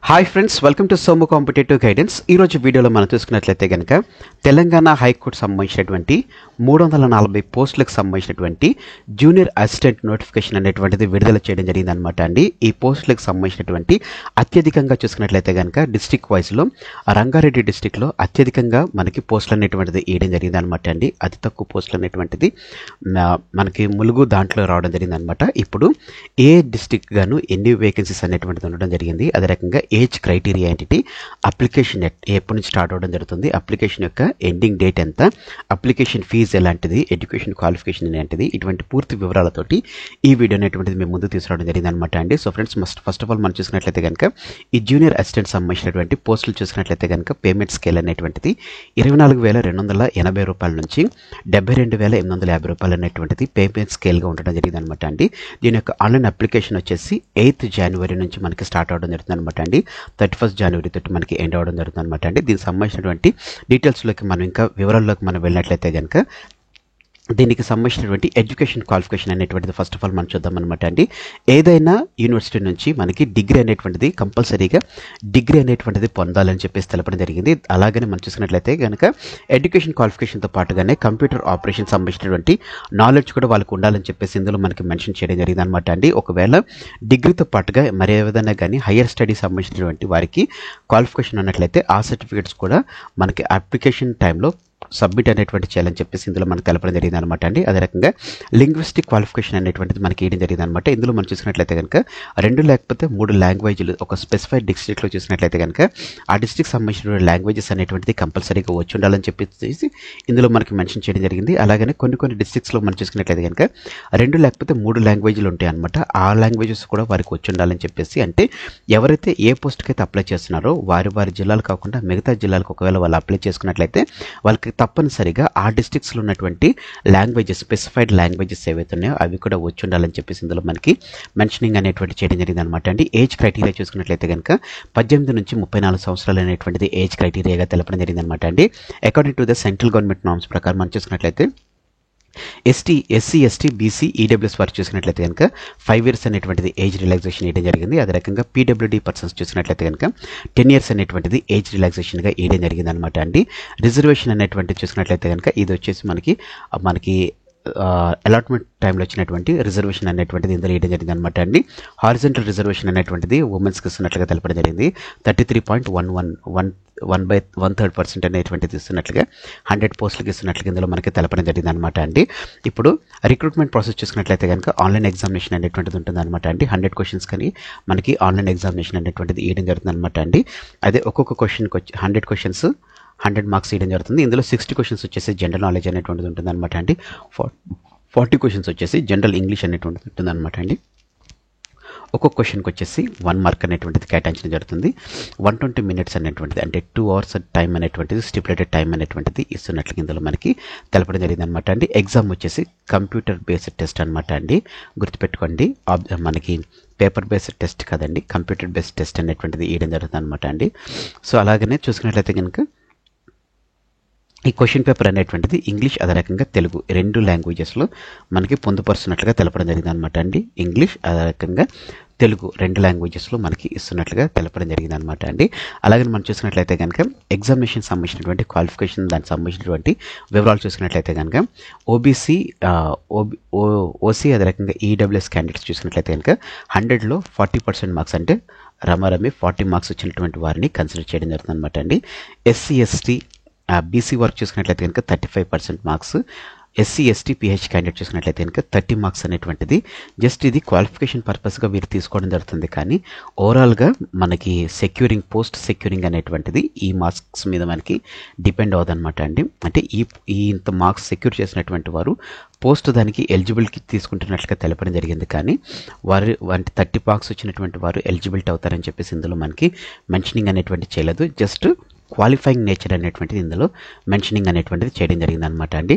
Hi friends, welcome to Somu competitive guidance. ఈరోజు వీడియోలో మనం చూసుకున్నట్లయితే కనుక తెలంగాణ హైకోర్టు సంబంధించినటువంటి 340 పోస్టులకు సంబంధించినటువంటి జూనియర్ అసిస్టెంట్ నోటిఫికేషన్ అనేటువంటిది విడుదల చేయడం జరిగిందనమాట అండి. ఈ పోస్టులకు సంబంధించినటువంటి అత్యధికంగా చూసుకున్నట్లయితే కనుక డిస్ట్రిక్ట్ వైజ్లో రంగారెడ్డి డిస్ట్రిక్ట్లో అత్యధికంగా మనకి పోస్టులు అనేటువంటిది వేయడం జరిగిందనమాట అండి. అతి తక్కువ పోస్టులు అనేటువంటిది మనకి ములుగు దాంట్లో రావడం జరిగిందనమాట. ఇప్పుడు ఏ డిస్ట్రిక్ట్ గాను ఎన్ని వేకెన్సీస్ అనేటువంటిది ఉండడం జరిగింది. అదే రకంగా ఏజ్ క్రైటీరియా ఏంటి, అప్లికేషన్ ఎప్పటి నుంచి స్టార్ట్ అవ్వడం జరుగుతుంది, అప్లికేషన్ యొక్క ఎండింగ్ డేట్ ఎంత, అప్లికేషన్ ఫీజు ఎలాంటిది, ఎడ్యుకేషన్ క్వాలిఫికేషన్ ఏంటిది, ఇటువంటి పూర్తి వివరాలతోటి ఈ వీడియో అనేటువంటిది మేము ముందు తీసుకురావడం జరిగింది అనమాట అండి. So friends, first of all మనం చూసుకున్నట్లయితే కనుక ఈ జూనియర్ అసిస్టెంట్ సంబంధించినటువంటి పోస్టులు చూసుకున్నట్లయితే కనుక పేమెంట్ స్కేల్ అనేటువంటిది 24,280 రూపాయల నుంచి 72,850 రూపాయలు అనేటువంటిది పేమెంట్ స్కేల్గా ఉండడం జరిగింది అనమాట అండి. దీని యొక్క ఆన్లైన్ అప్లికేషన్ వచ్చేసి 8th January నుంచి మనకి స్టార్ట్ అవడం జరుగుతుంది అనమాట అండి. 31st January తోటి మనకి ఎండ్ అవ్వడం జరుగుతుంది అనమాట అండి. దీనికి సంబంధించినటువంటి డీటెయిల్స్లోకి మనం ఇంకా వివరాల్లోకి మనం వెళ్ళినట్లయితే కనుక దీనికి సంబంధించినటువంటి ఎడ్యుకేషన్ క్వాలిఫికేషన్ అనేటువంటిది ఫస్ట్ ఆఫ్ ఆల్ మనం చూద్దాం అనమాట అండి. ఏదైనా యూనివర్సిటీ నుంచి మనకి డిగ్రీ అనేటువంటిది కంపల్సరీగా డిగ్రీ అనేటువంటిది పొందాలని చెప్పేసి తెలపడం జరిగింది. అలాగనే మనం చూసుకున్నట్లయితే కనుక ఎడ్యుకేషన్ క్వాలిఫికేషన్తో పాటుగానే కంప్యూటర్ ఆపరేషన్ సంబంధించినటువంటి నాలెడ్జ్ కూడా వాళ్ళకు ఉండాలని చెప్పేసి ఇందులో మనకి మెన్షన్ చేయడం జరిగింది అనమాట అండి. ఒకవేళ డిగ్రీతో పాటుగా మరే విధంగా కానీ హయ్యర్ స్టడీ సంబంధించినటువంటి వారికి క్వాలిఫికేషన్ ఉన్నట్లయితే ఆ సర్టిఫికేట్స్ కూడా మనకి అప్లికేషన్ టైంలో సబ్మిట్ అనేటువంటి చేయాలని చెప్పేసి ఇందులో మనకు తెలపడం జరిగింది అనమాట అండి. అదే రకంగా లింగ్విస్టిక్ క్వాలిఫికేషన్ అనేటువంటిది మనకి వేయడం జరిగింది అనమాట. ఇందులో మనం చూసినట్లయితే కనుక 2 లేకపోతే 3 లాంగ్వేజ్లు ఒక స్పెసిఫైడ్ డిస్ట్రిక్ట్లో చూసినట్లయితే కనుక ఆ డిస్ట్రిక్ట్ సంబంధించిన లాంగ్వేజెస్ అనేటువంటిది కంపల్సరీగా వచ్చి ఉండాలని చెప్పేసి ఇందులో మనకి మెన్షన్ చేయడం జరిగింది. అలాగనే కొన్ని డిస్ట్రిక్ట్స్లో మనం చూసుకున్నట్లయితే కనుక 2 లేకపోతే 3 లాంగ్వేజ్లు ఉంటాయి అనమాట. ఆ లాంగ్వేజెస్ కూడా వారికి వచ్చి ఉండాలని చెప్పేసి, అంటే ఎవరైతే ఏ పోస్ట్కి అయితే అప్లై చేస్తున్నారో వారి జిల్లాలు కాకుండా మిగతా జిల్లాలకు ఒకవేళ వాళ్ళు అప్లై చేసుకున్నట్లయితే వాళ్ళకి తప్పనిసరిగా ఆ డిస్ట్రిక్ట్స్లో ఉన్నటువంటి లాంగ్వేజెస్ స్పెసిఫైడ్ లాంగ్వేజెస్ ఏవైతే ఉన్నాయో అవి కూడా వచ్చి ఉండాలని చెప్పేసి ఇందులో మనకి మెన్షనింగ్ అనేటువంటి చేయడం జరిగింది అనమాట అండి. ఏజ్ క్రైటీరియా చూసుకున్నట్లయితే కనుక 18 నుంచి 34 సంవత్సరాలు అనేటువంటిది ఏజ్ క్రైటీరియాగా తెలపడం జరిగింది అనమాట అండి. According to the central government norms ప్రకారం మనం చూసుకున్నట్లయితే ఎస్సీ, ఎస్టీ, బీసీ, ఈడబ్ల్యూఎస్ వారు చూసినట్లయితే కనుక 5 years అనేటువంటిది ఏజ్ రిలాక్సేషన్ వేయడం జరిగింది. అదే రకంగా పీడబ్ల్యూడీ పర్సన్స్ చూసినట్లయితే కనుక 10 years అనేటువంటిది ఏజ్ రిలాక్సేషన్గా వేయడం జరిగింది అనమాట అండి. రిజర్వేషన్ అనేటువంటిది చూసినట్లయితే కనుక ఇది వచ్చేసి మనకి అలాట్మెంట్ టైంలో వచ్చినటువంటి రిజర్వేషన్ అనేటువంటిది ఇందులో వేయడం జరిగింది అనమాట అండి. హారిజంటల్ రిజర్వేషన్ అనేటువంటిది ఉమెన్స్కి ఇస్తున్నట్లుగా తెలపడం జరిగింది. 33.113% అనేటువంటిది ఇస్తున్నట్లుగా 100 పోస్టులకు ఇస్తున్నట్లుగా ఇందులో మనకి తెలపడం జరిగింది అనమాట అండి. ఇప్పుడు రిక్రూట్మెంట్ ప్రాసెస్ చూసుకున్నట్లయితే కనుక ఆన్లైన్ ఎగ్జామినేషన్ అనేటువంటిది ఉంటుంది అనమాట అండి. 100 questions కానీ మనకి ఆన్లైన్ ఎగ్జామినేషన్ అనేటువంటిది వేయడం జరుగుతుంది అనమాట అండి. అదే ఒక్కొక్క క్వశ్చన్కి వచ్చి 100 questions 100 marks వేయడం జరుగుతుంది. ఇందులో 60 questions వచ్చేసి జనరల్ నాలెడ్జ్ అనేటువంటిది ఉంటుంది అనమాట అండి. 40 questions వచ్చేసి జనరల్ ఇంగ్లీష్ అనేటువంటిది ఉంటుంది అనమాట అండి. ఒక్కొక్క క్వశ్చన్కి వచ్చేసి 1 mark అనేటువంటిది కేటాయించడం జరుగుతుంది. 120 minutes అనేటువంటిది అంటే 2 hours టైం అనేటువంటిది స్టిపులేటెడ్ టైం అనేటువంటిది ఇస్తున్నట్లుగా ఇందులో మనకి తెలపడం జరిగింది అనమాట అండి. ఎగ్జామ్ వచ్చేసి కంప్యూటర్ బేస్డ్ టెస్ట్ అనమాట అండి. గుర్తుపెట్టుకోండి, మనకి పేపర్ బేస్డ్ టెస్ట్ కదండి, కంప్యూటర్ బేస్డ్ టెస్ట్ అనేటువంటిది వేయడం జరుగుతుంది అనమాట అండి. సో అలాగనే చూసుకున్నట్లయితే కనుక ఈ క్వశ్చన్ పేపర్ అనేటువంటిది ఇంగ్లీష్ అదే రకంగా తెలుగు 2 లాంగ్వేజెస్లో మనకి పొందుపరుస్తున్నట్లుగా తెలపడం జరిగింది అనమాట అండి. ఇంగ్లీష్ అదే రకంగా తెలుగు 2 లాంగ్వేజెస్లో మనకి ఇస్తున్నట్లుగా తెలపడం జరిగింది అనమాట అండి. అలాగే మనం చూసినట్లయితే కనుక ఎగ్జామినేషన్ సంబంధించినటువంటి క్వాలిఫికేషన్ దానికి సంబంధించినటువంటి వివరాలు చూసినట్లయితే కనుక ఓబీసీ, ఓసీ అదే రకంగా ఈడబ్ల్యూఎస్ క్యాండిడేట్స్ చూసినట్లయితే కనుక 100లో 40% మార్క్స్ అంటే రమారమి 40 marks వచ్చినటువంటి వారిని కన్సిడర్ చేయడం జరుగుతుంది అనమాట అండి. ఎస్సీ, ఎస్టీ, బీసీ వర్క్ చూసుకున్నట్లయితే కనుక 35% marks, SC, ST, pH candidate చూసుకున్నట్లయితే కనుక 30 marks అనేటువంటిది జస్ట్ ఇది క్వాలిఫికేషన్ పర్పస్గా వీరు తీసుకోవడం జరుగుతుంది. కానీ ఓవరాల్గా మనకి పోస్ట్ సెక్యూరింగ్ అనేటువంటిది ఈ మార్క్స్ మీద మనకి డిపెండ్ అవుదన్నమాట అండి. అంటే ఇంత మార్క్స్ సెక్యూర్ చేసినటువంటి వారు పోస్ట్ దానికి ఎలిజిబిలిటీ తీసుకుంటున్నట్లుగా తెలపడం జరిగింది. కానీ వారు 30 marks వచ్చినటువంటి వారు ఎలిజిబిలిటీ అవుతారని చెప్పేసి ఇందులో మనకి మెన్షనింగ్ అనేటువంటి చేయలేదు. జస్ట్ క్వాలిఫైయింగ్ నేచర్ అనేటువంటిది ఇందులో మెన్షనింగ్ అనేటువంటిది చేయడం జరిగింది అనమాట అండి.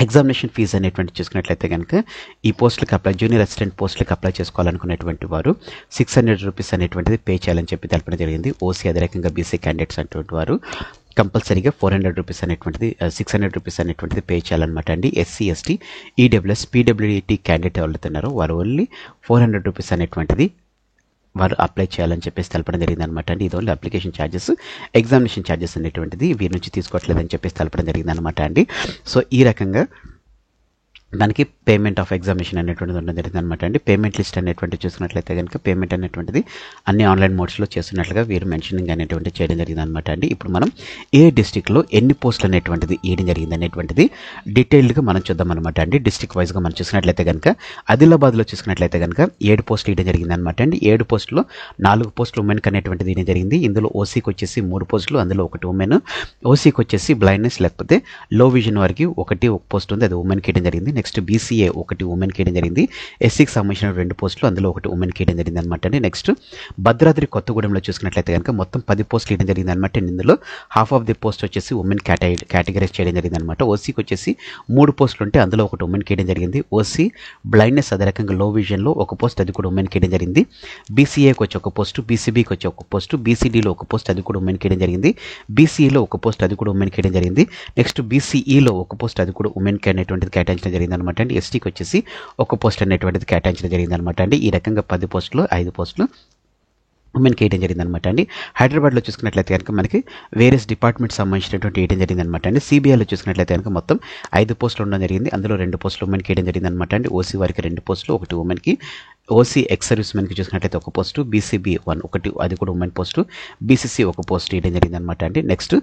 ఎగ్జామినేషన్ ఫీజు అనేటువంటి చూసుకున్నట్లయితే కనుక ఈ పోస్టులకు జూనియర్ అసిస్టెంట్ పోస్టులకు అప్లై చేసుకోవాలనుకునేటువంటి వారు 600 rupees అనేటువంటిది పే చేయాలని చెప్పి తెలపడం జరిగింది. ఓసీ అదే రకంగా బీసీ క్యాండిడేట్స్ అనేటువంటి వారు కంపల్సరీగా 400 rupees అనేటువంటిది 600 rupees అనేటువంటిది పే చేయాలన్నమాట అండి. SC, ST, EWS, PWT candidate ఎవరైతే ఉన్నారో వారు ఓన్లీ 400 rupees అనేటువంటిది వారు అప్లై చేయాలని చెప్పేసి తెలపడం జరిగింది అనమాట అండి. ఇది only application charges, examination charges అనేటువంటిది వీరి నుంచి తీసుకోవట్లేదని చెప్పేసి తెలపడం జరిగింది అనమాట అండి. సో ఈ రకంగా దానికి పేమెంట్ ఆఫ్ ఎగ్జామినేషన్ అనేటువంటిది ఉండడం జరిగింది అనమాట అండి. పేమెంట్ లిస్ట్ అనేటువంటిది చూసుకున్నట్లయితే కనుక పేమెంట్ అనేటువంటిది అన్ని ఆన్లైన్ మోడ్స్లో చేస్తున్నట్లుగా వీరు మెన్షనింగ్ అనేటువంటి చేయడం జరిగింది అనమాట అండి. ఇప్పుడు మనం ఏ డిస్టిక్లో ఎన్ని పోస్టులు అనేటువంటిది ఇవ్వడం జరిగింది అనేటువంటిది డీటెయిల్డ్గా మనం చూద్దాం అనమాట అండి. డిస్టిక్ వైజ్గా మనం చూసుకున్నట్లయితే కనుక ఆదిలాబాద్లో చూసుకున్నట్లయితే కనుక 7 పోస్టులు ఇవ్వడం జరిగింది అనమాట అండి. 7 పోస్టులో 4 పోస్టులు ఉమెన్కి అనేటువంటిది ఇవ్వడం జరిగింది. ఇందులో ఓసీకి వచ్చేసి 3 పోస్టులు, అందులో ఒకటి ఉమెన్. ఓసీకి వచ్చేసి బ్లైండ్నెస్ లేకపోతే లో విజన్ వారికి ఒక పోస్ట్ ఉంది, అది ఉమెన్కి ఇవ్వడం జరిగింది. నెక్స్ట్ బీసీఏ ఒకటి ఉమెన్కి ఇవ్వడం జరిగింది. ఎస్సీకి సంబంధించిన 2 పోస్టులు, అందులో ఒకటి ఉమెన్కి ఇవ్వడం జరిగింది అనమాట అండి. నెక్స్ట్ భద్రాద్రి కొత్తగూడెంలో చూసుకున్నట్లయితే కనుక మొత్తం 10 పోస్టులు ఇవ్వడం జరిగింది అనమాట. ఇందులో హాఫ్ ఆఫ్ ది పోస్ట్ వచ్చేసి ఉమెన్ కేటగిరైజ్ చేయడం జరిగింది అనమాట. ఓసీకి వచ్చేసి 3 పోస్టులు ఉంటే అందులో ఒకటి ఉమెన్కి ఇవ్వడం జరిగింది. ఓసీ బ్లైండ్నెస్ అదే రకంగా లో విజన్లో ఒక పోస్ట్, అది కూడా ఉమెన్కి ఇవ్వడం జరిగింది. బీసీఏకి వచ్చి ఒక పోస్టు, బీసీబీకి వచ్చి ఒక పోస్టు, బీసీడీలో ఒక పోస్ట్, అది కూడా ఉమెన్కి ఇవ్వడం జరిగింది. బీసీఈలో ఒక పోస్ట్, అది కూడా ఉమెన్కి ఇవ్వడం జరిగింది. నెక్స్ట్ బీసీఈలో ఒక పోస్ట్, అది కూడా ఉమెన్కి అనేటువంటిది కేటాయించడం జరిగింది అనమాట అండి. ఎస్టీకి వచ్చేసి ఒక పోస్ట్ అనేటువంటిది కేటాయించడం జరిగింది అనమాట అండి. ఈ రకంగా 10 పోస్టులు 5 పోస్టులు ఉమెన్కి వేయడం జరిగింది అనమాట అండి. హైదరాబాద్లో చూసుకున్నట్లయితే కనుక మనకి వేరియస్ డిపార్ట్మెంట్ సంబంధించినటువంటి వేయడం జరిగింది అనమాట అండి. సిబిఐలో చూసుకున్నట్లయితే కనుక మొత్తం 5 పోస్టులు ఉండడం జరిగింది. అందులో 2 పోస్టులు ఉమెన్కి వేయడం జరిగింది అనమాట అండి. ఓసీ వారికి 2 పోస్టులు, ఒకటి ఉమెన్కి. ఓసీ ఎక్స్ సర్వీస్ మెన్కి చూసినట్లయితే ఒక పోస్టు, బీసీబీ 1 ఒకటి, అది కూడా ఉమెన్ పోస్టు. బీసీసీ ఒక పోస్ట్ ఇవ్వడం జరిగింది అనమాట అండి. నెక్స్ట్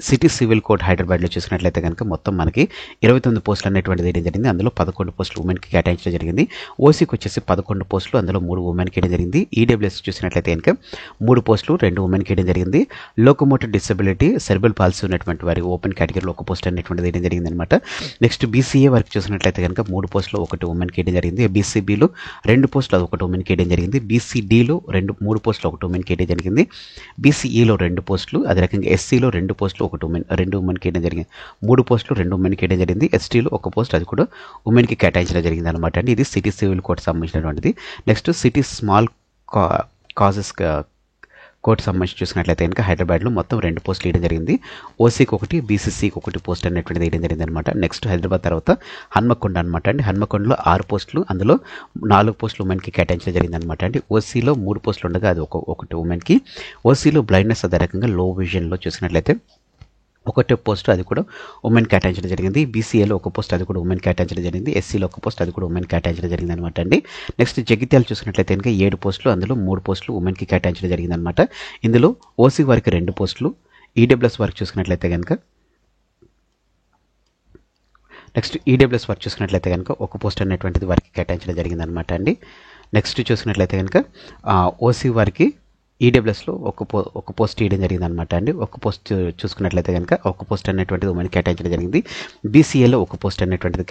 సిటీ సివిల్ కోర్ట్ హైదరాబాద్లో చూసినట్లయితే కనుక మొత్తం మనకి 29 పోస్టులు అనేటువంటిది వేయడం జరిగింది. అందులో 11 పోస్టులు ఉమెన్కి కేటాయించడం జరిగింది. ఓసీకి వచ్చేసి 11 పోస్టులు, అందులో 3 ఉమెన్కి వేయడం జరిగింది. ఈడబ్ల్యూఎస్ చూసినట్లయితే కనుక 3 పోస్టులు, 2 ఉమెన్కి వేయడం జరిగింది. లోకోమోటివ్ డిసబిలిటీ సెర్బల్ పాలసీ ఉన్నటువంటి వారి ఓపెన్ కేటగిరీలో ఒక పోస్ట్ అనేటువంటిది వేయడం జరిగింది అనమాట. నెక్స్ట్ బీసీఏ వరకు చూసినట్లయితే కనుక 3 పోస్టులు, ఒకటి ఉమెన్కి వేయడం జరిగింది. బీసీబీలో 2 పోస్టులు, అది ఒకటి ఉమెన్కి వేయడం జరిగింది. బీసీడీలో 3 పోస్టులు, ఒకటి ఉమెన్కి వేయడం జరిగింది. బీసీఈలో 2 పోస్టులు, అదే రకంగా ఎస్సీలో 2 పోస్టులు, ఒకటి రెండు ఉమెన్కి వేయడం జరిగింది. 3 పోస్టులు, 2 ఉమెన్కి వేయడం జరిగింది. ఎస్టీలో ఒక పోస్ట్, అది కూడా ఉమెన్కి కేటాయించడం జరిగింది అనమాట అండి. ఇది సిటీ సివిల్ కోర్టు సంబంధించినటువంటిది. Next city small causes court సంబంధించి చూసినట్లయితే కనుక హైదరాబాద్లో మొత్తం 2 పోస్టులు వేయడం జరిగింది. ఓసీకి ఒకటి, బీసీసీకి ఒకటి పోస్ట్ అనేటువంటిది వేయడం జరిగింది అనమాట. నెక్స్ట్ హైదరాబాద్ తర్వాత హన్మకొండ అనమాట అండి. హన్మకొండలో 6 పోస్టులు, అందులో 4 పోస్టులు ఉమెన్కి కేటాయించడం జరిగింది అనమాట అండి. ఓసీలో 3 పోస్టులు ఉండగా అది ఒకటి ఉమెన్కి. ఓసీలో బ్లైండ్నెస్ అదే రకంగా లో విజన్లో చూసినట్లయితే ఒకటే పోస్ట్, అది కూడా ఉమెన్ కేటాయించడం జరిగింది. బీసీఏలో ఒక పోస్ట్, అది కూడా ఉమెన్ కేటాయించడం జరిగింది. ఎస్సీలో ఒక పోస్ట్, అది కూడా ఉమెన్ కేటాయించడం జరిగింది అనమాట అండి. నెక్స్ట్ జగిత్యాలు చూసినట్లయితే కనుక 7 పోస్టులు, అందులో 3 పోస్టులు ఉమెన్కి కేటాయించడం జరిగింది అనమాట. ఇందులో ఓసీ వారికి 2 పోస్టులు, ఈడబ్ల్యూఎస్ వారికి చూసుకున్నట్లయితే కనుక నెక్స్ట్ ఈడబ్ల్యూఎస్ వారికి చూసుకున్నట్లయితే కనుక ఒక పోస్ట్ అనేటువంటిది వారికి కేటాయించడం జరిగింది అనమాట అండి. నెక్స్ట్ చూసుకున్నట్లయితే కనుక ఓసీ వారికి ఈడబ్ల్యూఎస్లో ఒక పోస్ట్ ఇవ్వడం జరిగింది అనమాట అండి. ఒక పోస్ట్ చూసుకున్నట్లయితే కనుక ఒక పోస్ట్ అనేటువంటిది ఉమెన్ కేటాయించడం జరిగింది. బీసీఏలో ఒక పోస్ట్ అనేటువంటిది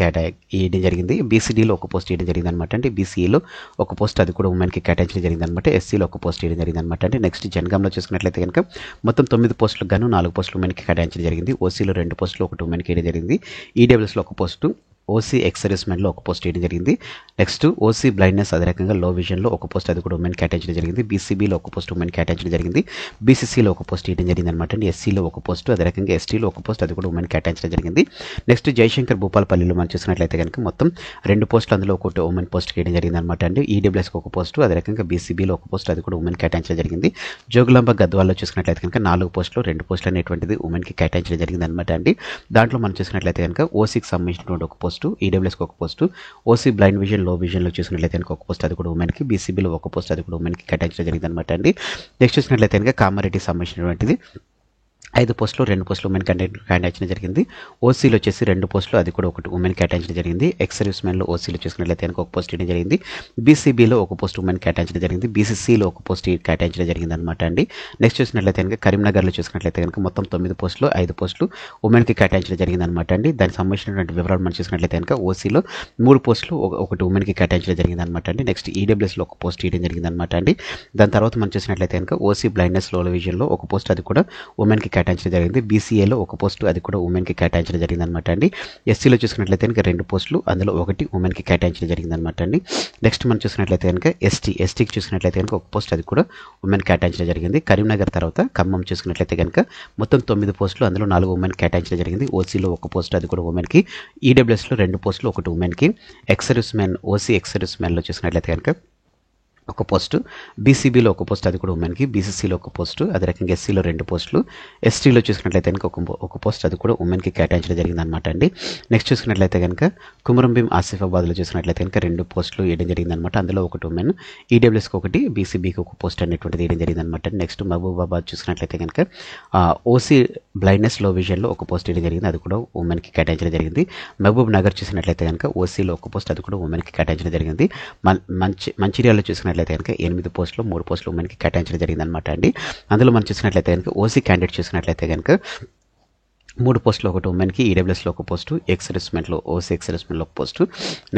ఇవ్వడం జరిగింది. బీసీడీలో ఒక పోస్ట్ ఇవ్వడం జరిగింది అనమాట అండి. బీసీఏలో ఒక పోస్ట్, అది కూడా ఉమెన్కి కేటాయించడం జరిగింది అనమాట. ఎస్సీలో ఒక పోస్ట్ ఇవ్వడం జరిగింది అనమాట అండి. నెక్స్ట్ జనగాంలో చూసుకున్నట్లయితే కనుక మొత్తం 9 పోస్టులకు గాను 4 పోస్టులు ఉమెన్కి కేటాయించడం జరిగింది. ఓసీలో 2 పోస్టులు, ఒకటి ఉమెన్కి ఇవ్వడం జరిగింది. ఈడబ్ల్యూఎస్లో ఒక పోస్టు, ఓసీ ఎక్స్ సర్వీస్ మెన్లో ఒక పోస్ట్ ఇవ్వడం జరిగింది. నెక్స్ట్ ఓసీ బ్లైండ్నెస్ అదే రకంగా లో విజన్లో ఒక పోస్ట్, అది కూడా ఉమెన్ కేటాయించడం జరిగింది. బీసీబీలో ఒక పోస్ట్ ఉమెన్ కేటాయించడం జరిగింది. బీసీసీలో ఒక పోస్ట్ ఇవ్వడం జరిగింది అనమాట అండి. ఎస్సీలో ఒక పోస్ట్, అదే రకంగా ఎస్టీలో ఒక పోస్ట్, అది కూడా ఉమెన్ కేటాయించడం జరిగింది. నెక్స్ట్ జయశంకర్ భూపాలపల్లిలో మనం చూసినట్లయితే కనుక మొత్తం 2 పోస్టులు, అందులో ఒకటి ఉమెన్ పోస్ట్కి ఇవ్వడం జరిగింది అనమాట అండి. ఈడబ్ల్యూఎస్కి ఒక పోస్టు, అదే రకంగా బీసీబీలో ఒక పోస్ట్, అది కూడా ఉమెన్ కేటాయించడం జరిగింది. జోగులాంబ గద్వాల్లో చూసినట్లయితే కనుక 4 పోస్టులు, 2 పోస్టులు అనేటువంటిది ఉమెన్కి కేటాయించడం జరిగింది అనమాట అండి. దాంట్లో మనం చూసినట్లయితే కనుక ఓసీకి సంబంధించినటువంటి ఒక పోస్టు, ఈడబ్ల్యూఎస్కి ఒక పోస్టు, ఓసీ బ్లైండ్ విజన్ లో విజన్లో చూసినట్లయితే కనుక ఒక పోస్ట్, అది కూడా ఉమెన్కి. బీసీబీలో ఒక పోస్ట్, అది కూడా ఉమెన్కి కేటాయించడం జరిగింది అనమాట అండి. నెక్స్ట్ చూసినట్లయితే కనుక కామారెడ్డికి సంబంధించినటువంటిది 5 పోస్టులు, 2 పోస్టులు ఉమెన్ కేటాయించడం జరిగింది. ఓసీలో వచ్చేసి 2 పోస్టులు, అది కూడా ఒకటి ఉమెన్ కేటాయించడం జరిగింది. ఎక్స్ సర్వీస్ మెన్లో ఓసీలో చూసినట్లయితే కనుక ఒక పోస్ట్ ఇవ్వడం జరిగింది. బీసీబీలో ఒక పోస్ట్ ఉమెన్ కేటాయించడం జరిగింది. బీసీసీలో ఒక పోస్ట్ కేటాయించడం జరిగింది అనమాట అండి. నెక్స్ట్ చూసినట్లయితే కనుక కరీంనగర్లో చూసినట్లయితే కనుక మొత్తం 9 పోస్టులు, 5 పోస్టులు ఉమెన్కి కేటాయించడం జరిగింది అనమాట అండి. దానికి సంబంధించినటువంటి వివరాలు మనం చూసినట్లయితే కనుక ఓసీలో 3 పోస్టులు, ఒకటి ఉమెన్కి కేటాయించడం జరిగింది అనమాట అండి. నెక్స్ట్ ఈడబ్ల్యూఎస్లో ఒక పోస్ట్ ఇవ్వడం జరిగింది అనమాట అండి. దాని తర్వాత మనం చూసినట్లయితే కనుక ఓసీ బ్లైండ్నెస్ లో విజన్లో ఒక పోస్ట్, అది కూడా ఉమెన్కి కేటాయించడం జరిగింది. బీసీఏలో ఒక పోస్టు, అది కూడా ఉమెన్కి కేటాయించడం జరిగింది అనమాట అండి. ఎస్సీలో చూసుకున్నట్లయితే కనుక 2 పోస్టులు, అందులో ఒకటి ఉమెన్కి కేటాయించడం జరిగింది అనమాట అండి. నెక్స్ట్ మనం చూసినట్లయితే కనుక ఎస్టీకి చూసినట్లయితే కనుక ఒక పోస్ట్, అది కూడా ఉమెన్ కేటాయించడం జరిగింది. కరీంనగర్ తర్వాత ఖమ్మం చూసుకున్నట్లయితే కనుక మొత్తం 9 పోస్టులు, అందులో 4 ఉమెన్ కేటాయించడం జరిగింది. ఓసీలో ఒక పోస్ట్, అది కూడా ఉమెన్కి. ఈడబ్ల్యూఎస్లో 2 పోస్టులు, ఒకటి ఉమెన్కి. Ex service men, OC ex service మెన్లో చూసినట్లయితే కనుక ఒక పోస్టు, బీసీబీలో ఒక పోస్ట్, అది కూడా ఉమెన్కి, బీసీసీలో ఒక పోస్టు, అదే రకంగా ఎస్సీలో 2 పోస్టులు, ఎస్టీలో చూసుకున్నట్లయితే కనుక ఒక పోస్ట్, అది కూడా ఉమెన్కి కేటాయించడం జరిగిందనమాట అండి. నెక్స్ట్ చూసుకున్నట్లయితే కనుక కుమరంభీం ఆసిఫాబాద్లో చూసుకున్నట్లయితే కనుక 2 పోస్టులు వేయడం జరిగిందనమాట. అందులో ఒకటి ఉమెన్, ఈడబ్ల్యూఎస్కి ఒకటి, బీసీబీకి ఒక పోస్ట్ అనేటువంటిది వేయడం జరిగిందనమాట. నెక్స్ట్ మహబూబాబాద్ చూసుకున్నట్లయితే కనుక ఓసీ బ్లైండ్నెస్ లో విజన్లో ఒక పోస్ట్ వేయడం జరిగింది, అది కూడా ఉమెన్కి కేటాయించడం జరిగింది. మహబూబ్ నగర్ చూసినట్లయితే కనుక ఓసీలో ఒక పోస్ట్, అది కూడా ఉమెన్కి కేటాయించడం జరిగింది. మంచిర్యాలలో చూసుకున్నట్లయితే కనుక 8 పోస్టులు 3 పోస్టులు ఉమెన్కి కేటాయించడం జరిగింది అనమాట అండి. అందులో మనం చూసినట్లయితే కనుక ఓసీ క్యాండిడేట్ చూసినట్లయితే కనుక 3 పోస్టులు ఒకటి ఉమెన్కి, ఈడబ్ల్యూఎస్లో ఒక పోస్టు, ఎక్స్రెస్మెంట్లో ఓసీ ఎక్స్రెస్మెంట్లో ఒక పోస్టు.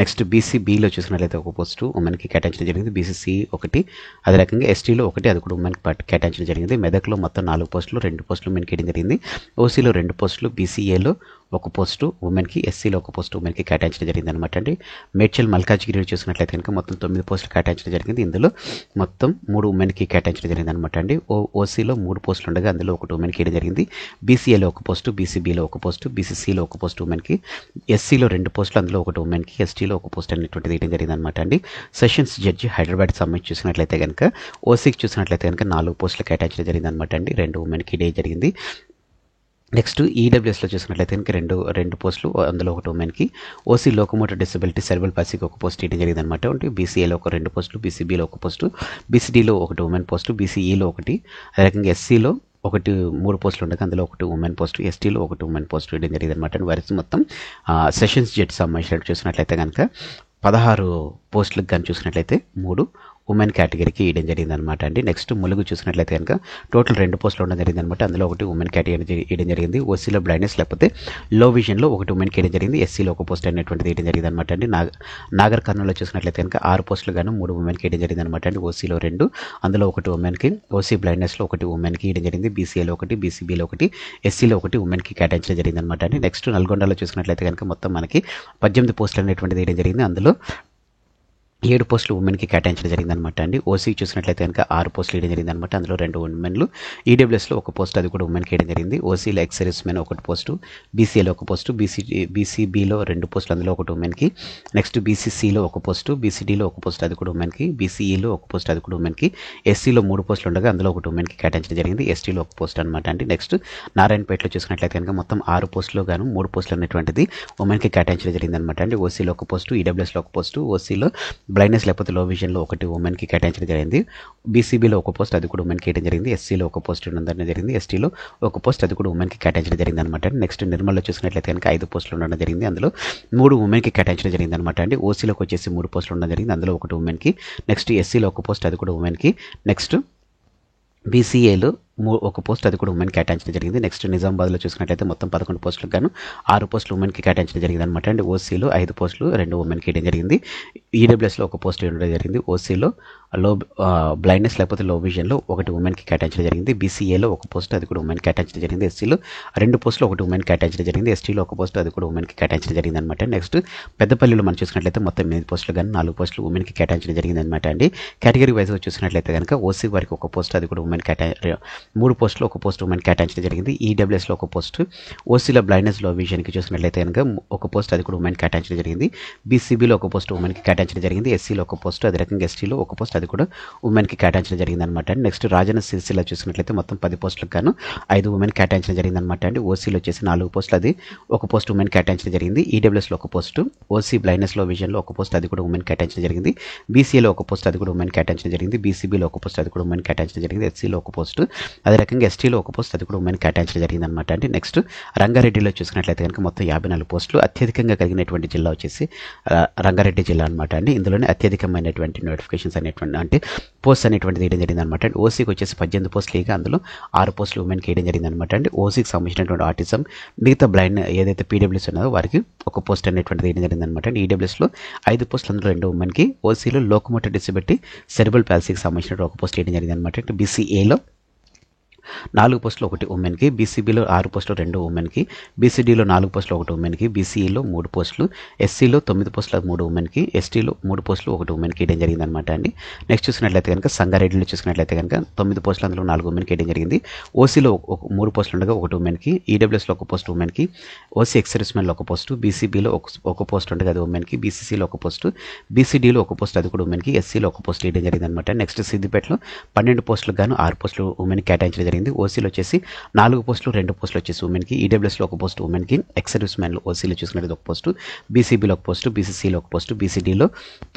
నెక్స్ట్ బీసీబీలో చూసినట్లయితే ఒక పోస్టు ఉమెన్కి కేటాయించడం జరిగింది, బీసీసీ ఒకటి, అదే రకంగా ఎస్టీలో ఒకటి, అది కూడా ఉమెన్కి కేటాయించడం జరిగింది. మెదక్లో మొత్తం 4 పోస్టులు 2 పోస్టులు ఉమెన్కి వేయడం జరిగింది. ఓసీలో 2 పోస్టులు, బీసీఏలో ఒక పోస్టు ఉమెన్కి, ఎస్సీలో ఒక పోస్టు ఉమెన్కి కేటాయించడం జరిగింది అనమాట అండి. మేడ్చల్ మల్కాజ్గిరి చూసినట్లయితే కనుక మొత్తం 9 పోస్టులు కేటాయించడం జరిగింది, ఇందులో మొత్తం 3 ఉమెన్కి కేటాయించడం జరిగింది అనమాట అండి. ఓసీలో 3 పోస్టులు ఉండగా అందులో ఒకటి ఉమెన్కి వేయడం జరిగింది. బీసీఏలో ఒక పోస్టు, బీసీబీలో ఒక పోస్టు, బీసీసీలో ఒక పోస్టు ఉమెన్కి, ఎస్సీలో 2 పోస్టులు, అందులో ఒకటి ఉమెన్కి, ఎస్టీలో ఒక పోస్ట్ అనేటువంటిది వేయడం జరిగింది అనమాట అండి. సెషన్స్ జడ్జి హైదరాబాద్ సంబంధించి చూసినట్లయితే కనుక ఓసీకి చూసినట్లయితే కనుక 4 పోస్టులు కేటాయించడం జరిగింది అనమాట అండి, 2 ఉమెన్కి ఇదే జరిగింది. నెక్స్ట్ ఈడబ్ల్యూఎస్లో చూసినట్లయితే కనుక రెండు పోస్టులు, అందులో ఒకటి ఉమెన్కి, ఓసీ లోకోమోటర్ డిసబిలిటీ సెరెబ్రల్ పాల్సీకి ఒక పోస్ట్ వేయడం జరిగింది అనమాట. అంటే బీసీఏలో ఒక 2 పోస్టులు, బీసీబీలో ఒక పోస్టు, బీసీడీలో ఒకటి ఉమెన్ పోస్టు, బీసీఈలో ఒకటి, అదే రకంగా ఎస్సీలో 3 పోస్టులు ఉండగా అందులో ఒకటి ఉమెన్ పోస్టు, ఎస్టీలో ఒకటి ఉమెన్ పోస్టు వేయడం జరిగింది అనమాట. వరుస మొత్తం సెషన్స్ జడ్జి సంబంధించినట్టు చూసినట్లయితే కనుక 16 పోస్టులకు కానీ చూసినట్లయితే 3 ఉమెన్ కేటగిరీకి వేయడం జరిగింది అనమాట అండి. నెక్స్ట్ ములుగు చూసినట్లయితే కనుక టోటల్ 2 పోస్టులు ఉండడం జరిగింది అనమాట, అందులో ఒకటి ఉమెన్ కేటగిరీ వేయడం జరిగింది. ఓసీలో బ్లైండ్నెస్ లేకపోతే లో విజన్లో ఒకటి ఉమెన్కి వేయడం జరిగింది, ఎస్సీలో ఒక పోస్ట్ అనేటువంటిది వేయడం జరిగింది అనమాట అండి. నాగర్ కర్నూలులో చూసినట్లయితే కనుక 6 పోస్టులు గాను 3 ఉమెన్కి వేయడం జరిగింది అనమాట అండి. ఓసీలో 2, అందులో ఒకటి ఉమెన్కి, ఓసీ బ్లైండ్నెస్లో ఒకటి ఉమెన్కి వేయడం జరిగింది, బీసీఏలో ఒకటి, బీసీబీలో ఒకటి, ఎస్సీలో ఒకటి ఉమెన్కి కేటాయించడం జరిగింది అనమాట అండి. నెక్స్ట్ నల్గొండలో చూసినట్లయితే కనుక మొత్తం మనకి 18 పోస్టులు అనేటువంటిది వేయడం జరిగింది, అందులో 7 పోస్టులు ఉమెన్కి కేటాయించడం జరిగిందనమాట అండి. ఓసీ చూసినట్లయితే కనుక 6 పోస్టులు వేయడం జరిగింది అనమాట, అందులో 2 ఉమెన్లు, ఈడబ్ల్యూఎస్లో ఒక పోస్ట్, అది కూడా ఉమెన్కి వేయడం జరిగింది. ఓసీలో ఎక్సర్విస్మెన్ ఒకటి పోస్టు, బీసీఏలో ఒక పోస్టు, బీసీబీలో 2 పోస్టులు, అందులో ఒకటి ఉమెన్కి, నెక్స్ట్ బీసీసీలో ఒక పోస్టు, బీసీడీలో ఒక పోస్ట్, అది కూడా ఉమెన్కి, బీసీఈలో ఒక పోస్ట్, అది కూడా ఉమెన్కి, ఎస్సీలో 3 పోస్టులు ఉండగా అందులో ఒకటి ఉమెన్కి కేటాయించడం జరిగింది, ఎస్టీలో ఒక పోస్ట్ అనమాట అండి. నెక్స్ట్ నారాయణపేటలో చూసినట్లయితే కనుక మొత్తం 6 పోస్టులు గాను 3 పోస్టులు అనేటువంటిది ఉమెన్కి కేటాయించడం జరిగింది అనమాట అండి. ఓసీలో ఒక పోస్టు, ఈడబ్ల్యూఎస్లో ఒక పోస్టు, ఓసీలో బ్లైండ్నెస్ లేకపోతే లో విజన్లో ఒకటి ఉమెన్కి కేటాయించడం జరిగింది, బీసీబీలో ఒక పోస్ట్, అది కూడా ఉమెన్కి వేయడం జరిగింది, ఎస్సీలో ఒక పోస్ట్ ఉండడం జరిగింది, ఎస్టీలో ఒక పోస్ట్, అది కూడా ఉమెన్కి కేటాయించడం జరిగింది అనమాట. నెక్స్ట్ నిర్మల్లో చూసినట్లయితే కనుక 5 పోస్టులు ఉండడం జరిగింది, అందులో 3 ఉమెన్కి కేటాయించడం జరిగింది అనమాట అండి. ఓసీలోకి వచ్చేసి 3 పోస్టులు ఉండడం జరిగింది, అందులో ఒకటి ఉమెన్కి, నెక్స్ట్ ఎస్సీలో ఒక పోస్ట్, అది కూడా ఉమెన్కి, నెక్స్ట్ బీసీఏలో ఒక పోస్ట్, అది కూడా ఉమెన్ కేటాయించడం జరిగింది. నెక్స్ట్ నిజామాబాద్లో చూసినట్లయితే మొత్తం 11 పోస్టులకు గాను 6 పోస్టులు ఉమెన్కి కేటాయించడం జరిగింది అనమాట అండి. ఓసీలో 5 పోస్టులు 2 ఉమెన్కి వేయడం జరిగింది, ఈడబ్ల్యూఎస్లో ఒక పోస్ట్ వేయడం జరిగింది, ఓసీలో బ్లైండ్నెస్ లేకపోతే లో విజన్లో ఒకటి ఉమెన్కి కేటాయించడం జరిగింది, బీసీఏలో ఒక పోస్ట్, అది కూడా ఉమెన్ కేటాయించడం జరిగింది, ఎస్సీలో 2 పోస్టులు ఒకటి ఉమెన్ కేటాయించడం జరిగింది, ఎస్టీలో ఒక పోస్ట్, అది కూడా ఉమెన్కి కేటాయించడం జరిగింది అనమాట. నెక్స్ట్ పెద్దపల్లిలో మనం చూసినట్లయితే మొత్తం 8 పోస్టులు కానీ 4 పోస్టులు ఉమెన్కి కేటాయించడం జరిగింది అనమాట అండి. కేటగిరీ వైజ్గా చూసినట్లయితే కనుక ఓసీ వారికి ఒక పోస్ట్, అది కూడా ఉమెన్ 3 పోస్టులు ఒక పోస్ట్ ఉమెన్ కేటాయించడం జరిగింది, ఈడబ్ల్యూఎస్లో ఒక పోస్ట్, ఓసీలో బ్లైండ్నెస్ లో విజన్కి చూసినట్లయితే కనుక ఒక పోస్ట్, అది కూడా ఉమెన్ కేటాయించడం జరిగింది, బీసీబీలో ఒక పోస్ట్ ఉమెన్కి కేటాయించడం జరిగింది, ఎస్సీలో ఒక పోస్ట్, అదే రకంగా ఎస్టీలో ఒక పోస్ట్, అది కూడా ఉమెన్కి కేటాయించడం జరిగింది అనమాట అండి. నెక్స్ట్ రాజన్న సిరిసిల్ల చూసినట్లయితే మొత్తం 10 పోస్టులకు గాను 5 ఉమెన్ కేటాయించడం జరిగింది అనమాట అండి. ఓసీలో వచ్చేసి 4 పోస్టులు, అది ఒక పోస్ట్ ఉమెన్ కేటాయించడం జరిగింది, ఈడబ్ల్యూఎస్లో ఒక పోస్టు, ఓసీ బ్లైండ్నెస్ లో విజన్లో ఒక పోస్ట్, అది కూడా ఉమెన్ కేటాయించడం జరిగింది, బీసీఏలో ఒక పోస్ట్, అది కూడా ఉమెన్ కేటాయించడం జరిగింది, బీసీబీలో ఒక పోస్ట్, అది కూడా ఉమెన్ కేటాయించడం జరిగింది, ఎస్సీలో ఒక పోస్ట్, అదే రకంగా ఎస్టీలో ఒక పోస్ట్, అది కూడా ఉమెన్ కేటాయించడం జరిగింది అనమాట అండి. నెక్స్ట్ రంగారెడ్డిలో చూసినట్లయితే కనుక మొత్తం 54 పోస్టులు, అత్యధికంగా కలిగినటువంటి జిల్లా వచ్చేసి రంగారెడ్డి జిల్లా అనమాట అండి. ఇందులోనే అత్యధికమైనటువంటి నోటిఫికేషన్స్ అనేటువంటి అంటే పోస్ట్ అనేటువంటిది వేయడం జరిగింది అనమాట అండి. ఓసీకి వచ్చేసి 18 పోస్టులు, ఇక అందులో 6 పోస్టులు ఉమెన్కి వేయడం జరిగింది అనమాట అండి. ఓసీకి సంబంధించినటువంటి ఆర్టిజం, మిగతా బ్లైండ్ ఏదైతే పీడబ్ల్యూస్ ఉన్నదో వారికి ఒక పోస్ట్ అనేటువంటిది వేయడం జరిగింది అనమాట అండి. ఈడబ్ల్యూఎస్లో 5 పోస్టులు, అందులో 2 ఉమెన్కి, ఓసీలో లోకోమోటర్ డిసబిలిటీ సెరెబ్రల్ పాల్సీకి సంబంధించిన ఒక పోస్ట్ వేయడం జరిగింది అనమాట. బీసీఏలో 4 పోస్టులు 1 ఉమెన్కి, బీసీబీలో 6 పోస్టులు 2 ఉమెన్కి, బీసీడీలో 4 పోస్టులు 1 ఉమెన్కి, బీసీఈలో 3 పోస్టులు, ఎస్సీలో 9 పోస్టులు 3 ఉమెన్కి, ఎస్టీలో 3 పోస్టులు 1 ఉమెన్కి ఇవ్వడం జరిగిందనమాట అండి. నెక్స్ట్ చూసినట్లయితే కనుక సంగారెడ్డిలో చూసినట్లయితే కనుక 9 పోస్టులు అందులో 4 ఉమెన్కి ఇవ్వడం జరిగింది. ఓసీలో 3 పోస్టులు ఉండగా 1 ఉమెన్కి, ఈడబ్ల్యూఎస్లో 1 పోస్ట్ ఉమెన్కి, ఓసీ ఎక్సర్విస్మెన్లో 1 పోస్టు, బీసీబీలో 1 పోస్ట్ ఉండగా అది ఉమెన్కి, బీసీసీలో 1 పోస్టు, బీసీడీలో 1 పోస్ట్ అది కూడా ఉమెన్కి, ఎస్సీలో 1 పోస్ట్ ఇవ్వడం జరిగిందనమాట. నెక్స్ట్ సిద్దిపేటలో 12 పోస్టులకు గాను 6 పోస్టులు ఉమెన్కి కేటాయించడం జరిగింది. ఓసీలో వచ్చేసి 4 పోస్టులు 2 పోస్టులు వచ్చేసి ఉమెన్కి, ఈడబ్ల్యూఎస్లో 1 పోస్ట్ ఉమెన్కి, ఎక్సర్విస్ మ్యాన్లో ఓసీలో చూసుకున్నది 1 పోస్టు, బీసీబీలో 1 పోస్టు, బీసీసీలో 1 పోస్టు, బీసీడీలో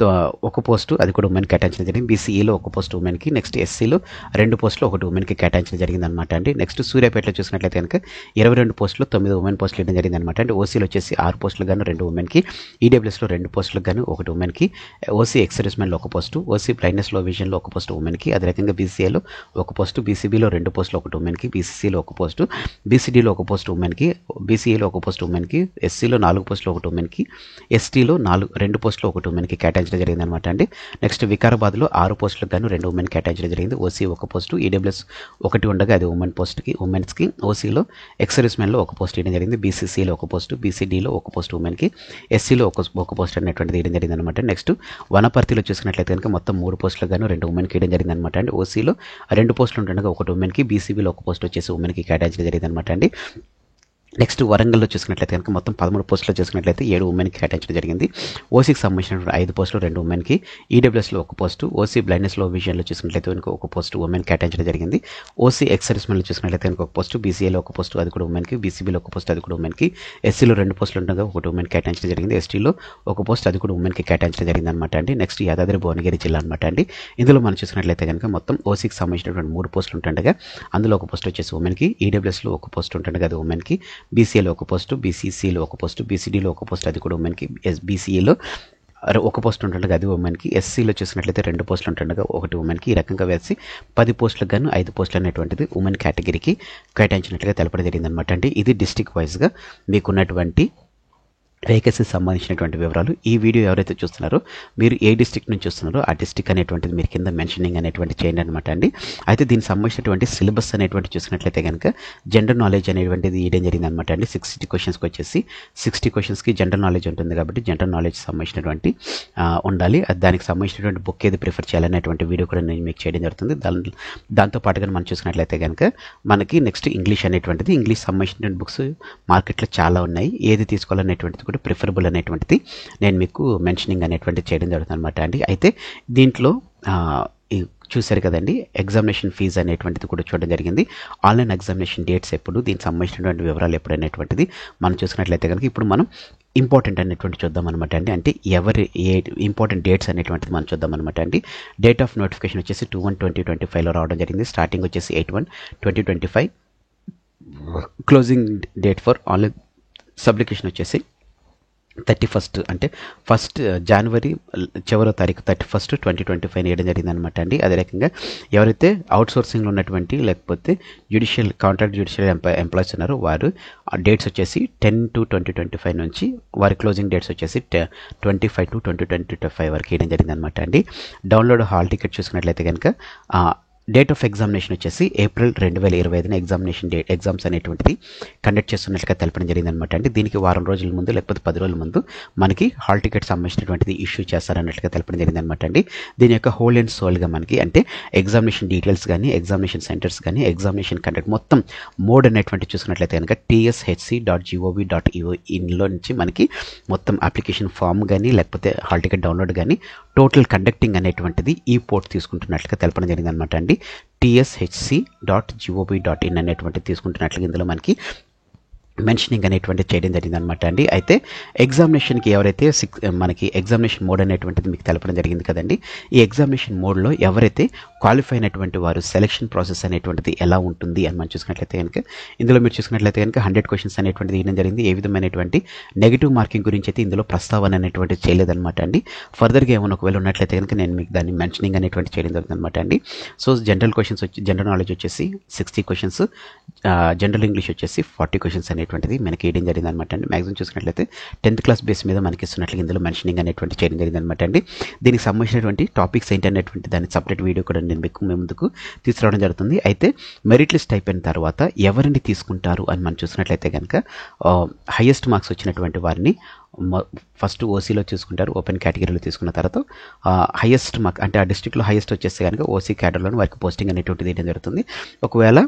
1 పోస్టు అది కూడా ఉమెన్ కేటాయించడం జరిగింది. బీసీఈలో 1 పోస్ట్ ఉమెన్కి, నెక్స్ట్ ఎస్సీలో 2 పోస్టులు 1 ఉమెన్కి కేటాయించడం జరిగింది అనమాట అండి. నెక్స్ట్ సూర్యాపేటలో చూసినట్లయితే కనుక 22 పోస్టులు 9 ఉమెన్ పోస్టులు ఇవ్వడం జరిగింది అనమాట అండి. ఓసీలో వచ్చేసి 6 పోస్టులు గాను 2 ఉమెన్కి, ఈడబ్ల్యూఎస్లో 2 పోస్టులకు గాను 1 ఉమెన్కి, ఓసీ ఎక్సర్విస్ మ్యాన్లో 1 పోస్టు, ఓసీ బ్లైండ్నెస్ లో విజన్లో 1 పోస్టు ఉమెన్కి, అదే రకంగా బీసీఏలో 1 పోస్టు, బీసీబీలో 2 పోస్టులు 1 ఉమెన్కి, బీసీసీలో 1 పోస్టు, బీసీడీలో 1 పోస్టు ఉమెన్కి, బీసీఏలో 1 పోస్టు ఉమెన్కి, ఎస్సీలో 4 పోస్టులు 1 ఉమెన్కి, ఎస్టీలో 2 పోస్టులు 1 ఉమెన్కి కేటాయించడం జరిగింది అనమాట అండి. నెక్స్ట్ వికారాబాద్లో 6 పోస్టులకు గాను 2 ఉమెన్ కేటాయించడం జరిగింది. ఓసీ 1 పోస్టు, ఈడబ్ల్యూఎస్ 1 ఉండగా అది ఉమెన్స్కి, ఓసీలో ఎక్సర్విస్ మ్యాన్లో 1 పోస్ట్ ఇవ్వడం జరిగింది. బీసీసీలో 1 పోస్టు, బీసీడీలో 1 పోస్ట్ ఉమెన్కి, ఎస్సీలో 1 పోస్ట్ అనేటువంటిది ఇవ్వడం జరిగింది అనమాట. నెక్స్ట్ వనపర్తిలో చూసుకున్నట్లయితే కనుక మొత్తం 3 పోస్టులకు గాను 2 ఉమెన్కి ఇవ్వడం జరిగింది అనమాట అండి. ఓసీలో 2 పోస్టులు ఉండగా 1 ఉమెన్కి, బీసీబీలో 1 పోస్ట్ వచ్చేసి ఉమెన్కి కేటాయించడం జరిగింది అనమాట అండి. నెక్స్ట్ వరంగల్లో చూసుకున్నట్లయితే కనుక మొత్తం 13 పోస్టులు చూసుకున్నట్లయితే 7 ఉమెన్కి కేటాయించడం జరిగింది. ఓసీకి సంబంధించినటువంటి 5 పోస్టులు 2 ఉమెన్కి, ఈడబ్ల్యూఎస్లో 1 పోస్టు, ఓసీ బ్లైండ్నెస్ లో విజన్లో చూసుకున్నట్లయితే కనుక 1 పోస్టు ఉమెన్ కేటాయించడం జరిగింది. ఓసీ ఎక్సర్విస్మెన్లో చూసుకున్నట్లయితే కనుక 1 పోస్టు, బీసీఏలో 1 పోస్టు అది కూడా ఉమెన్కి, బీసీబీలో 1 పోస్టు అది కూడా ఉమెన్కి, ఎస్సీలో 2 పోస్టులు ఉండగా 1 ఉమెన్ కేటాయించడం జరిగింది. ఎస్టీలో 1 పోస్ట్ అది కూడా ఉమెన్కి కేటాయించడం జరిగింది అనమాట అండి. నెక్స్ట్ యాదాద్రి భువనగిరి జిల్లా అనమాట అండి. ఇందులో మనం చూసుకున్నట్లయితే కనుక మొత్తం ఓసీకి సంబంధించినటువంటి 3 పోస్టులు ఉంటుండగా అందులో 1 పోస్ట్ వచ్చేసి ఉమెన్కి, ఈడబ్ల్యూఎస్లో 1 పోస్ట్ ఉంటుండగా అది ఉమెన్కి, బీసీఏలో 1 పోస్ట్, బీసీసీలో 1 పోస్టు, బీసీడీలో 1 పోస్ట్ అది కూడా ఉమెన్కి, బీసీఏలో 1 పోస్ట్ ఉంటుండగా అది ఉమెన్కి, ఎస్సీలో చూసినట్లయితే 2 పోస్టులు ఉంటుండగా 1 ఉమెన్కి, ఈ రకంగా వేసి 10 పోస్టులకు గాను 5 పోస్టులు అనేటువంటిది ఉమెన్ కేటగిరీకి కేటాయించినట్లుగా తెలపడం జరిగింది అనమాట అండి. ఇది డిస్ట్రిక్ట్ వైజ్గా మీకున్నటువంటి వేకెన్సీ సంబంధించినటువంటి వివరాలు. ఈ వీడియో ఎవరైతే చూస్తున్నారో మీరు ఏ డిస్ట్రిక్ట్ నుంచి చూస్తున్నారో ఆ డిస్ట్రిక్ట్ అనేటువంటిది మీరు కింద మెన్షనింగ్ అనేటువంటి చేయండి అనమాట అండి. అయితే దీనికి సంబంధించినటువంటి సిలబస్ అనేటువంటి చూసినట్లయితే కనుక జనరల్ నాలెడ్జ్ అనేటువంటిది ఇవ్వడం జరిగింది అనమాట అండి. 60 క్వశ్చన్స్కి వచ్చేసి 60 క్వశ్చన్స్కి జనరల్ నాలెడ్జ్ ఉంటుంది కాబట్టి జనరల్ నాలెడ్జ్ సంబంధించినటువంటి ఉండాలి. దానికి సంబంధించినటువంటి బుక్ ఏది ప్రిఫర్ చేయాలనేటువంటి వీడియో కూడా నేను మీకు చేయడం జరుగుతుంది. దాంతో పాటుగా మనం చూసినట్లయితే కనుక మనకి నెక్స్ట్ ఇంగ్లీష్ అనేటువంటిది, ఇంగ్లీష్ సంబంధించినటువంటి బుక్స్ మార్కెట్లో చాలా ఉన్నాయి. ఏది తీసుకోవాలనేటువంటిది కూడా ప్రిఫరబుల్ అనేటువంటిది నేను మీకు మెన్షనింగ్ అనేటువంటిది చేయడం జరుగుతుంది అనమాట అండి. అయితే దీంట్లో చూశారు కదండి, ఎగ్జామినేషన్ ఫీజు అనేటువంటిది కూడా చూడడం జరిగింది. ఆన్లైన్ ఎగ్జామినేషన్ డేట్స్ ఎప్పుడు, దీనికి సంబంధించినటువంటి వివరాలు ఎప్పుడు అనేటువంటిది మనం చూసినట్లయితే కనుక ఇప్పుడు మనం ఇంపార్టెంట్ అనేటువంటి చూద్దాం అనమాట అండి. అంటే ఏ ఇంపార్టెంట్ డేట్స్ అనేటువంటిది మనం చూద్దాం అనమాట అండి. డేట్ ఆఫ్ నోటిఫికేషన్ వచ్చేసి 2/1/2025లో రావడం జరిగింది. స్టార్టింగ్ వచ్చేసి 8/1/2025, క్లోజింగ్ డేట్ ఫర్ ఆన్లైన్ సబ్లికేషన్ వచ్చేసి 31 అంటే 1 జనవరి చివరో తారీఖు 31 2025 వేయడం జరిగింది అనమాట అండి. అదే రకంగా ఎవరైతే అవుట్సోర్సింగ్లో ఉన్నటువంటి లేకపోతే కాంట్రాక్ట్ జ్యుడిషియల్ ఎంప్లాయీస్ ఉన్నారో వారు డేట్స్ వచ్చేసి 10/2/2025 నుంచి వారి క్లోజింగ్ డేట్స్ వచ్చేసి 25/2/2025 వరకు వేయడం జరిగింది అనమాట అండి. డౌన్లోడ్ హాల్ టికెట్ చూసుకున్నట్లయితే కనుక డేట్ ఆఫ్ ఎగ్జామినేషన్ వచ్చేసి ఏప్రిల్ 2025 ఎగ్జామ్స్ అనేటువంటిది కండక్ట్ చేస్తున్నట్లుగా తెలపడం జరిగింది అనమాట అండి. దీనికి వారం రోజుల ముందు లేకపోతే 10 రోజుల ముందు మనకి హాల్ టికెట్ సంబంధించినటువంటిది ఇష్యూ చేస్తారన్నట్లుగా తెలపడం జరిగింది అనమాట అండి. దీని యొక్క హోల్ అండ్ సోల్గా మనకి అంటే ఎగ్జామినేషన్ డీటెయిల్స్ కానీ, ఎగ్జామినేషన్ సెంటర్స్ కానీ, ఎగ్జామినేషన్ కండక్ట్ మొత్తం మోడ్ అనేటువంటి చూసుకున్నట్లయితే కనుక tshc.gov.in నుంచి మనకి మొత్తం అప్లికేషన్ ఫామ్ కానీ లేకపోతే హాల్ టికెట్ డౌన్లోడ్ కానీ టోటల్ కండక్టింగ్ అనేటువంటిది ఈ పోర్ట్ తీసుకుంటున్నట్లుగా తెలపడం జరిగింది అనమాట అండి. tshc.gov.in అనేటువంటిది తీసుకుంటున్నట్లుగా ఇందులో మనకి మెన్షనింగ్ అనేటువంటి చేయడం జరిగింది అనమాట అండి. అయితే ఎగ్జామినేషన్కి ఎవరైతే మనకి ఎగ్జామినేషన్ మోడ్ అనేటువంటిది మీకు తెలపడం జరిగింది కదండి. ఈ ఎగ్జామినేషన్ మోడ్లో ఎవరైతే క్వాలిఫై అయినటువంటి వారు సెలక్షన్ ప్రాసెస్ అనేటువంటిది ఎలా ఉంటుంది అని మనం చూసుకున్నట్లయితే కనుక ఇందులో మీరు చూసుకున్నట్లయితే కనుక 100 క్వశ్చన్స్ అనేటువంటిది ఇవ్వడం జరిగింది. ఏ విధమైనటువంటి నెగిటివ్ మార్కింగ్ గురించి అయితే ఇందులో ప్రస్తావన అనేటువంటిది చేయలేదన్నమాట అండి. ఫర్దర్గా ఏమైనా ఒకవేళ ఉన్నట్లయితే కనుక నేను మీకు దాన్ని మెన్షనింగ్ అనేటువంటి చేయడం జరుగుతుంది అనమాట అండి. So general questions general knowledge వచ్చేసి 60 క్వశ్చన్స్, జనరల్ ఇంగ్లీష్ వచ్చేసి 40 క్వశ్చన్స్ అనేటువంటిది మనకి వేయడం జరిగింది అనమాట అండి. మ్యాక్సిమం చూసుకున్నట్లయితే 10th క్లాస్ బేస్ మీద మనకి ఇస్తున్నట్లుగా ఇందులో మెన్షనింగ్ అనేటువంటి చేయడం జరిగింది అనమాట అండి. దీనికి సంబంధించినటువంటి టాపిక్స్ ఏంటనేటువంటి దాని సపరేట్ వీడియో కూడా నేను మీ ముందుకు తీసుకురావడం జరుగుతుంది. అయితే మెరిట్ లిస్ట్ అయిపోయిన తర్వాత ఎవరిని తీసుకుంటారు అని మనం చూసినట్లయితే కనుక హైయెస్ట్ మార్క్స్ వచ్చినటువంటి వారిని ఫస్ట్ ఓసీలో చూసుకుంటారు. ఓపెన్ కేటగిరీలో తీసుకున్న తర్వాత హైయెస్ట్ మార్క్ అంటే ఆ డిస్ట్రిక్ట్లో హైయెస్ట్ వచ్చేస్తే కనుక ఓసీ క్యాడర్లోని వారికి పోస్టింగ్ అనేటువంటిది వేయడం జరుగుతుంది. ఒకవేళ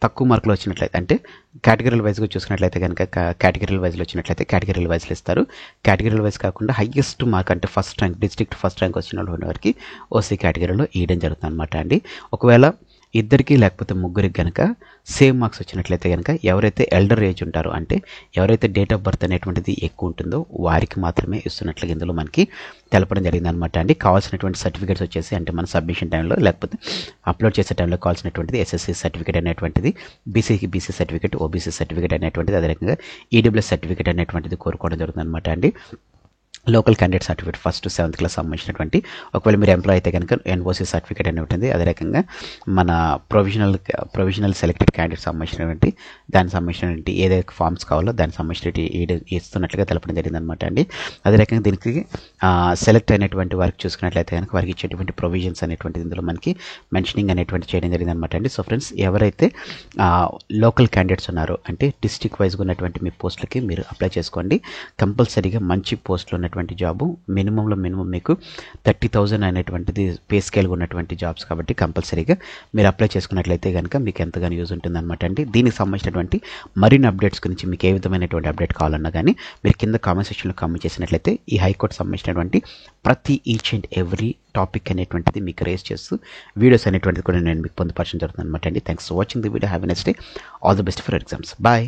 తక్కువ మార్కులు వచ్చినట్లయితే అంటే కేటగిరీల వైజ్గా చూసుకున్నట్లయితే కనుక కేటగిరీల వైజ్లో వచ్చినట్లయితే కేటగిరీల వైజ్లో ఇస్తారు. కేటగిరీల వైజ్ కాకుండా హైయెస్ట్ మార్క్ అంటే first rank district first rank వచ్చిన వారికి ఓసీ కేటగిరీలో వేయడం జరుగుతుంది అనమాట అండి. ఒకవేళ ఇద్దరికి లేకపోతే ముగ్గురికి కనుక సేమ్ మార్క్స్ వచ్చినట్లయితే కనుక ఎవరైతే ఎల్డర్ ఏజ్ ఉంటారో అంటే ఎవరైతే డేట్ ఆఫ్ బర్త్ అనేటువంటిది ఎక్కువ ఉంటుందో వారికి మాత్రమే ఇస్తున్నట్లుగా ఇందులో మనకి తెలపడం జరిగింది అనమాట అండి. కావాల్సినటువంటి సర్టిఫికేట్స్ వచ్చేసి అంటే మన సబ్మిషన్ టైంలో లేకపోతే అప్లోడ్ చేసే టైంలో కావాల్సినటువంటిది ఎస్ఎస్సి సర్టిఫికేట్ అనేటువంటిది, బీసీకి బీసీ సర్టిఫికేట్, ఓబీసీ సర్టిఫికేట్ అనేటువంటిది, అదే రకంగా ఈడబ్ల్యూఎస్ సర్టిఫికేట్ అనేటువంటిది కోరుకోవడం జరుగుతుంది అనమాట అండి. Local candidate certificate first 7th class సంబంధించినటువంటి, ఒకవేళ మీరు ఎంప్లాయ్ అయితే కనుక ఎన్ఓసీ సర్టిఫికేట్ అని ఉంటుంది. అదే రకంగా మన ప్రొవిజనల్ సెలెక్టెడ్ క్యాండిడేట్ సంబంధించినటువంటి దానికి సంబంధించినటువంటి ఏదైతే ఫామ్స్ కావాలో దానికి సంబంధించినటువంటి ఇస్తున్నట్లుగా తెలపడం జరిగింది అనమాట అండి. అదే రకంగా దీనికి సెలెక్ట్ అయినటువంటి వారికి చూసుకున్నట్లయితే కనుక వారికి ఇచ్చేటువంటి ప్రొవిజన్స్ అనేటువంటిది ఇందులో మనకి మెన్షనింగ్ అనేటువంటి చేయడం జరిగింది అనమాట అండి. సో ఫ్రెండ్స్, ఎవరైతే లోకల్ క్యాండిడేట్స్ ఉన్నారో అంటే డిస్ట్రిక్ట్ వైజ్గా ఉన్నటువంటి మీ పోస్టులకి మీరు అప్లై చేసుకోండి. కంపల్సరీగా మంచి పోస్టులు ఉన్నటువంటి జాబు మినిమంలో మినిమం మీకు 30,000 అనేటువంటిది పే స్కేల్గా ఉన్నటువంటి జాబ్స్ కాబట్టి కంపల్సరీగా మీరు అప్లై చేసుకున్నట్లయితే కనుక మీకు ఎంతగానో యూజ్ ఉంటుంది అనమాట అండి. దీనికి సంబంధించినటువంటి మరిన్ని అప్డేట్స్ గురించి మీకు ఏ విధమైనటువంటి అప్డేట్ కావాలన్నా కానీ మీరు కింద కామెంట్ సెక్షన్లో కామెంట్ చేసినట్లయితే ఈ హైకోర్టు సంబంధించినటువంటి ప్రతి ఈచ్ అండ్ ఎవ్రీ టాపిక్ అనేటువంటిది మీకు రేస్ చేస్తూ వీడియోస్ అనేటువంటిది కూడా నేను మీకు పొందుపరచడం జరుగుతుంది అనమాట అండి. Thanks for watching the video. Have a nice day. All the best for exams. Bye.